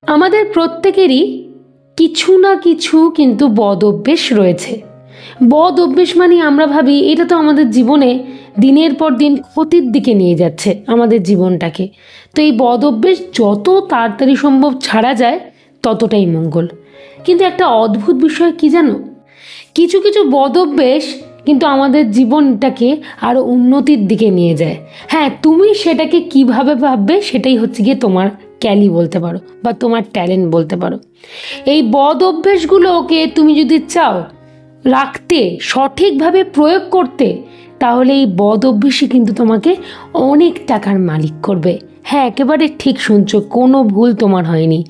আমাদের প্রত্যেকেরই কিছু না কিছু কিন্তু বদ অভ্যেস রয়েছে। বদ অভ্যেস মানে আমরা ভাবি এটা তো আমাদের জীবনে দিনের পর দিন ক্ষতির দিকে নিয়ে যাচ্ছে আমাদের জীবনটাকে। তো এই বদ অভ্যেস যত তাড়াতাড়ি সম্ভব ছাড়া যায় ততটাই মঙ্গল। কিন্তু একটা অদ্ভুত বিষয় কি জানো, কিছু কিছু বদ অভ্যেস কিন্তু আমাদের জীবনটাকে আরও উন্নতির দিকে নিয়ে যায়। হ্যাঁ, তুমি সেটাকে কিভাবে ভাববে সেটাই হচ্ছে গিয়ে তোমার ক্যালি বলতে পারো বা তোমার ট্যালেন্ট বলতে পারো। এই বদ অভ্যেসগুলোকে তুমি যদি চাও রাখতে, সঠিকভাবে প্রয়োগ করতে, তাহলে এই বদ অভ্যেসই কিন্তু তোমাকে অনেক টাকার মালিক করবে। হ্যাঁ, একেবারে ঠিক শুনছো, কোনো ভুল তোমার হয়নি।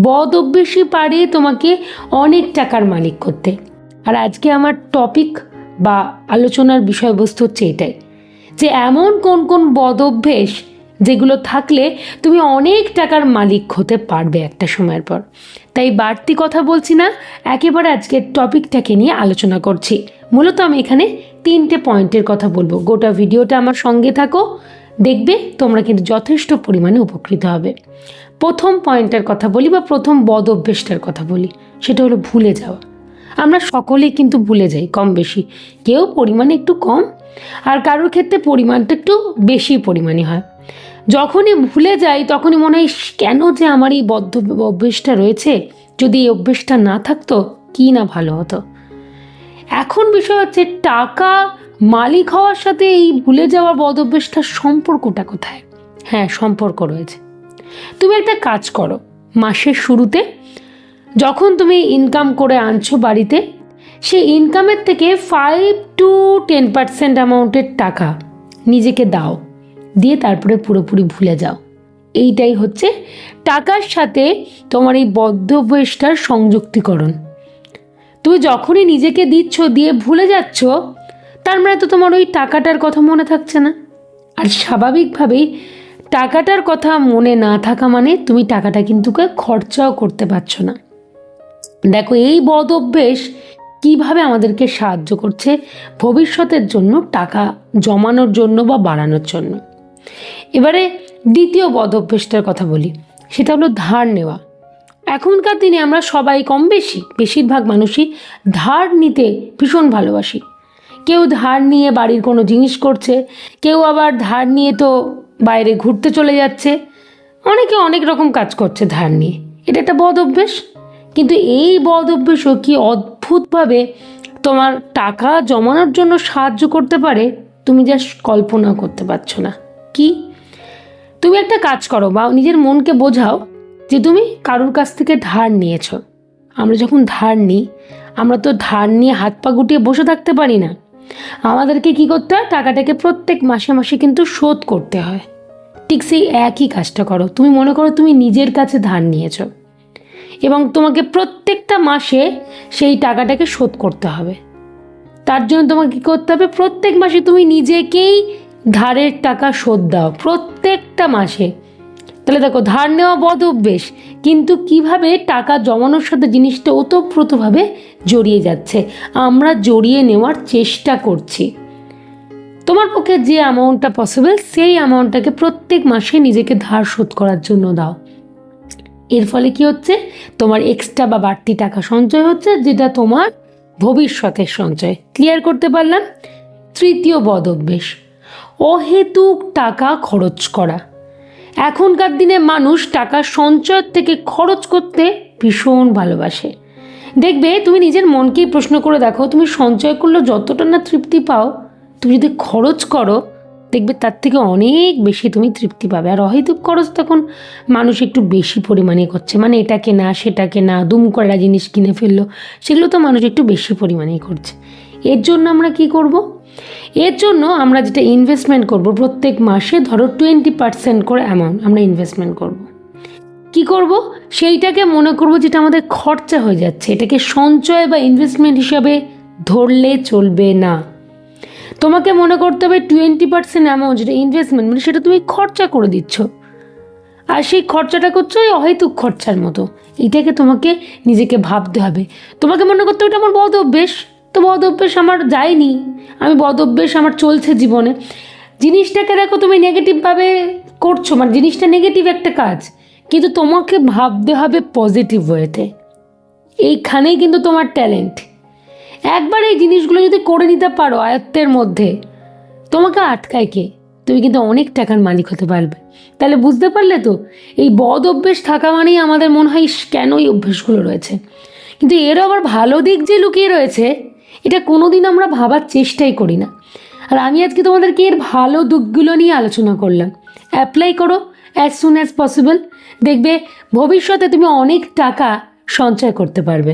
বদ অভ্যেসই পারে তোমাকে অনেক টাকার মালিক করতে। আর আজকে আমার টপিক বা আলোচনার বিষয়বস্তু হচ্ছে এটাই, যে এমন কোন কোন বদ অভ্যেস যেগুলো থাকলে তুমি অনেক টাকার মালিক হতে পারবে একটা সময়ের পর। তাই বাড়তি কথা বলছি না, একেবারে আজকের টপিকটাকে নিয়ে আলোচনা করছি। মূলত আমি এখানে 3টে পয়েন্টের কথা বলবো। গোটা ভিডিওটা আমার সঙ্গে থাকো, দেখবে তোমরা কিন্তু যথেষ্ট পরিমাণে উপকৃত হবে। প্রথম পয়েন্টের কথা বলি বা প্রথম বদ অভ্যেসটার কথা বলি, সেটা হলো ভুলে যাওয়া। আমরা সকলেই কিন্তু ভুলে যাই কম বেশি, কেউ পরিমাণে একটু কম আর কারোর ক্ষেত্রে পরিমাণটা একটু বেশি পরিমাণে হয়। যখনই ভুলে যাই তখনই মনে হয় কেন যে আমার এই বদ্ধ অভ্যেসটা রয়েছে, যদি এই অভ্যেসটা না থাকতো কি না ভালো হতো। এখন বিষয় হচ্ছে টাকা মালিক হওয়ার সাথে এই ভুলে যাওয়ার বদ অভ্যেসটার সম্পর্কটা কোথায়? হ্যাঁ, সম্পর্ক রয়েছে। তুমি একটা কাজ করো, মাসের শুরুতে যখন তুমি ইনকাম করে আনছো বাড়িতে, সেই ইনকামের থেকে 5-10% অ্যামাউন্টের টাকা নিজেকে দাও, দিয়ে তারপরে পুরোপুরি ভুলে যাও। এইটাই হচ্ছে টাকার সাথে তোমার এই বদ্ধ অভ্যেসটার সংযুক্তিকরণ। তুমি যখনই নিজেকে দিচ্ছ, দিয়ে ভুলে যাচ্ছ, তার মানে তো তোমার ওই টাকাটার কথা মনে থাকছে না। আর স্বাভাবিকভাবেই টাকাটার কথা মনে না থাকা মানে তুমি টাকাটা কিন্তু খরচাও করতে পারছো না। দেখো, এই বদ অভ্যেস কীভাবে আমাদেরকে সাহায্য করছে ভবিষ্যতের জন্য টাকা জমানোর জন্য বা বাড়ানোর জন্য। এবারে দ্বিতীয় বদ অভ্যেসটার কথা বলি, সেটা হলো ধার নেওয়া। এখনকার দিনে আমরা সবাই কম বেশি, বেশিরভাগ মানুষই ধার নিতে ভীষণ ভালোবাসি। কেউ ধার নিয়ে বাড়ির কোনো জিনিস করছে, কেউ আবার ধার নিয়ে তো বাইরে ঘুরতে চলে যাচ্ছে, অনেকে অনেক রকম কাজ করছে ধার নিয়ে। এটা একটা বদ অভ্যেস। কিন্তু এই বদ অভ্যেসও কি অদ্ভুতভাবে তোমার টাকা জমানোর জন্য সাহায্য করতে পারে, তুমি যা কল্পনা করতে পারছো না। কি? তুমি একটা কাজ করো বা নিজের মনকে বোঝাও যে তুমি কারোর কাছ থেকে ধার নিয়েছো। আমরা যখন ধার নিই, আমরা তো ধার নিয়ে হাত পা গুটিয়ে বসে থাকতে পারি না। আমাদেরকে কি করতে হয়? টাকাটাকে প্রত্যেক মাসে মাসে কিন্তু শোধ করতে হয়। ঠিক সেই একই কাজটা করো। তুমি মনে করো তুমি নিজের কাছে ধার নিয়েছো এবং তোমাকে প্রত্যেকটা মাসে সেই টাকাটাকে শোধ করতে হবে। তার জন্য তোমাকে কী করতে হবে? প্রত্যেক মাসে তুমি নিজেকেই ধারের টাকা শোধ দাও, প্রত্যেকটা মাসে। তাহলে দেখো, ধার নেওয়া বদ অভ্যেস, কিন্তু কিভাবে টাকা জমানোর সাথে জিনিসটা ওতপ্রোতভাবে জড়িয়ে যাচ্ছে। আমরা জড়িয়ে নেওয়ার চেষ্টা করছি। তোমার পক্ষে যে অ্যামাউন্টটা পসিবল, সেই অ্যামাউন্টটাকে প্রত্যেক মাসে নিজেকে ধার শোধ করার জন্য দাও। এর ফলে কি হচ্ছে? তোমার এক্সট্রা বা বাড়তি টাকা সঞ্চয় হচ্ছে, যেটা তোমার ভবিষ্যতের সঞ্চয়। ক্লিয়ার করতে পারলাম? তৃতীয় বদ অভ্যেস, অহেতুক টাকা খরচ করা। এখনকার দিনে মানুষ টাকা সঞ্চয়ের থেকে খরচ করতে ভীষণ ভালোবাসে। দেখবে, তুমি নিজের মনকেই প্রশ্ন করে দেখো, তুমি সঞ্চয় করলে যতটা না তৃপ্তি পাও, তুমি যদি খরচ করো দেখবে তার থেকে অনেক বেশি তুমি তৃপ্তি পাবে। আর অহেতুক খরচ তখন মানুষ একটু বেশি পরিমাণে করছে, মানে এটা কেনা সেটা কেনা, দুম করা জিনিস কিনে ফেললো, সেগুলো তো মানুষ একটু বেশি পরিমাণেই করছে। এর জন্য আমরা কি করব? এর জন্য আমরা যেটা ইনভেস্টমেন্ট করব, প্রত্যেক মাসে ধরো 20% করে অ্যামাউন্ট আমরা ইনভেস্টমেন্ট করব। কি করব? সেইটাকে মনে করব যেটা আমাদের খরচা হয়ে যাচ্ছে, এটাকে সঞ্চয় বা ইনভেস্টমেন্ট হিসাবে ধরলে চলবে না। তোমাকে মনে করতে হবে 20% অ্যামাউন্ট যেটা ইনভেস্টমেন্ট, মানে সেটা তুমি খরচা করে দিচ্ছ, আর সেই খরচাটা করছো ওই অহেতুক খরচার মতো। এইটাকে তোমাকে নিজেকে ভাবতে হবে। তোমাকে মনে করতে হবে এটা আমার বদ অভ্যেস, তো বদ অভ্যেস আমার যায়নি, আমি বদ অভ্যেস আমার চলছে জীবনে। জিনিসটাকে দেখো তুমি নেগেটিভভাবে করছো, মানে জিনিসটা নেগেটিভ একটা কাজ, কিন্তু তোমাকে ভাবতে হবে পজিটিভ ওয়েতে। এইখানেই কিন্তু তোমার ট্যালেন্ট। একবার এই জিনিসগুলো যদি করে নিতে পারো আয়ত্তের মধ্যে, তোমাকে আটকায় কে? তুমি কিন্তু অনেক টাকার মালিক হতে পারবে। তাহলে বুঝতে পারলে তো, এই বদ অভ্যেস থাকা মানেই আমাদের মনে হয় কেন এই অভ্যেসগুলো রয়েছে, কিন্তু এরও আবার ভালো দিক যে লুকিয়ে রয়েছে এটা কোনোদিন আমরা ভাবার চেষ্টাই করি না। আর আমি আজকে তোমাদেরকে এর ভালো দিকগুলো নিয়ে আলোচনা করলাম। অ্যাপ্লাই করো অ্যাজ সুন অ্যাজ পসিবল, দেখবে ভবিষ্যতে তুমি অনেক টাকা সঞ্চয় করতে পারবে।